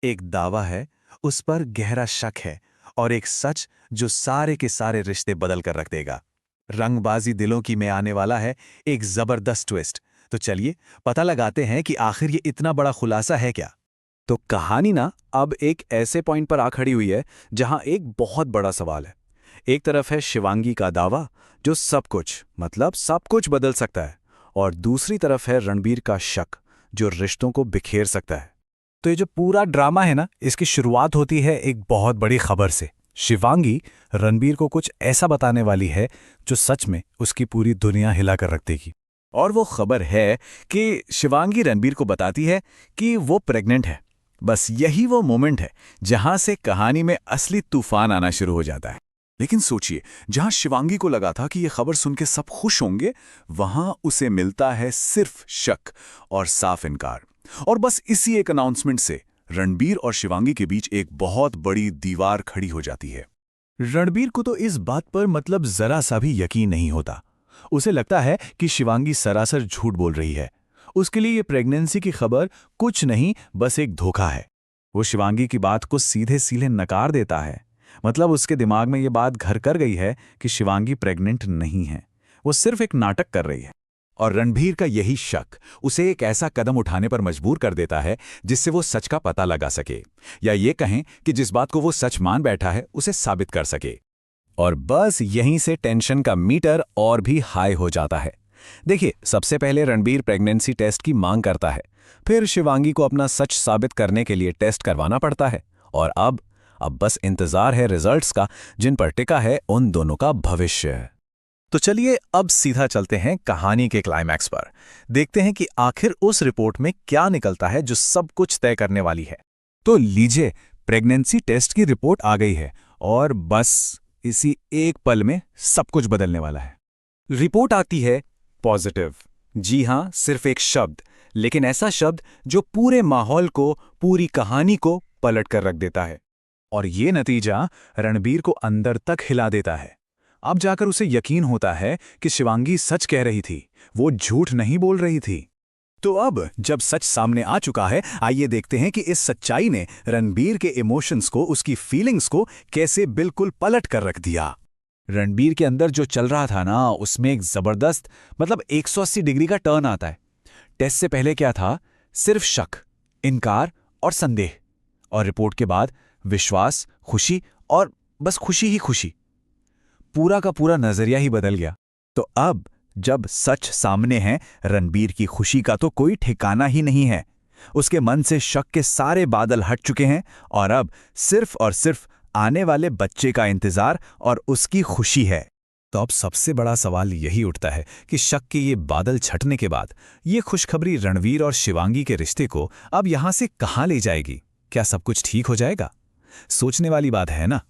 एक दावा है, उस पर गहरा शक है, और एक सच जो सारे के सारे रिश्ते बदल कर रख देगा। रंगबाजी दिलों की में आने वाला है, एक जबरदस्त ट्विस्ट। तो चलिए पता लगाते हैं कि आखिर ये इतना बड़ा खुलासा है क्या। तो कहानी ना अब एक ऐसे पॉइंट पर आ खड़ी हुई है जहां एक बहुत बड़ा सवाल है। एक तरफ है शिवांगी का दावा जो सब कुछ मतलब सब कुछ बदल सकता है, और दूसरी तरफ है रणबीर का शक जो रिश्तों को बिखेर सकता है। तो ये जो पूरा ड्रामा है ना, इसकी शुरुआत होती है एक बहुत बड़ी खबर से। शिवांगी रणबीर को कुछ ऐसा बताने वाली है जो सच में उसकी पूरी दुनिया हिला कर रख देगी। और वो खबर है कि शिवांगी रणबीर को बताती है कि वो प्रेग्नेंट है। बस यही वो मोमेंट है जहां से कहानी में असली तूफान आना शुरू हो जाता है। लेकिन सोचिए, जहां शिवांगी को लगा था कि यह खबर सुन के सब खुश होंगे, वहां उसे मिलता है सिर्फ शक और साफ इनकार। और बस इसी एक अनाउंसमेंट से रणबीर और शिवांगी के बीच एक बहुत बड़ी दीवार खड़ी हो जाती है। रणबीर को तो इस बात पर मतलब जरा सा भी यकीन नहीं होता। उसे लगता है कि शिवांगी सरासर झूठ बोल रही है। उसके लिए ये प्रेगनेंसी की खबर कुछ नहीं, बस एक धोखा है। वो शिवांगी की बात को सीधे सीधे नकार देता है। मतलब उसके दिमाग में ये बात घर कर गई है कि शिवांगी प्रेग्नेंट नहीं है, वो सिर्फ एक नाटक कर रही है। और रणबीर का यही शक उसे एक ऐसा कदम उठाने पर मजबूर कर देता है जिससे वो सच का पता लगा सके, या ये कहें कि जिस बात को वो सच मान बैठा है उसे साबित कर सके। और बस यहीं से टेंशन का मीटर और भी हाई हो जाता है। देखिए, सबसे पहले रणबीर प्रेगनेंसी टेस्ट की मांग करता है, फिर शिवांगी को अपना सच साबित करने के लिए टेस्ट करवाना पड़ता है, और अब बस इंतजार है रिजल्ट्स का, जिन पर टिका है उन दोनों का भविष्य। तो चलिए अब सीधा चलते हैं कहानी के क्लाइमैक्स पर। देखते हैं कि आखिर उस रिपोर्ट में क्या निकलता है जो सब कुछ तय करने वाली है। तो लीजिए, प्रेगनेंसी टेस्ट की रिपोर्ट आ गई है, और बस इसी एक पल में सब कुछ बदलने वाला है। रिपोर्ट आती है पॉजिटिव। जी हां, सिर्फ एक शब्द, लेकिन ऐसा शब्द जो पूरे माहौल को, पूरी कहानी को पलट कर रख देता है। और ये नतीजा रणबीर को अंदर तक हिला देता है। अब जाकर उसे यकीन होता है कि शिवांगी सच कह रही थी, वो झूठ नहीं बोल रही थी। तो अब जब सच सामने आ चुका है, आइए देखते हैं कि इस सच्चाई ने रणबीर के इमोशंस को, उसकी फीलिंग्स को कैसे बिल्कुल पलट कर रख दिया। रणबीर के अंदर जो चल रहा था ना, उसमें एक जबरदस्त मतलब 180 डिग्री का टर्न आता है। टेस्ट से पहले क्या था? सिर्फ शक, इनकार और संदेह, और रिपोर्ट के बाद विश्वास, खुशी, और बस खुशी ही खुशी। पूरा का पूरा नजरिया ही बदल गया। तो अब जब सच सामने है, रणबीर की खुशी का तो कोई ठिकाना ही नहीं है। उसके मन से शक के सारे बादल हट चुके हैं, और अब सिर्फ और सिर्फ आने वाले बच्चे का इंतजार और उसकी खुशी है। तो अब सबसे बड़ा सवाल यही उठता है कि शक के ये बादल छटने के बाद ये खुशखबरी रणवीर और शिवांगी के रिश्ते को अब यहां से कहां ले जाएगी? क्या सब कुछ ठीक हो जाएगा? सोचने वाली बात है ना।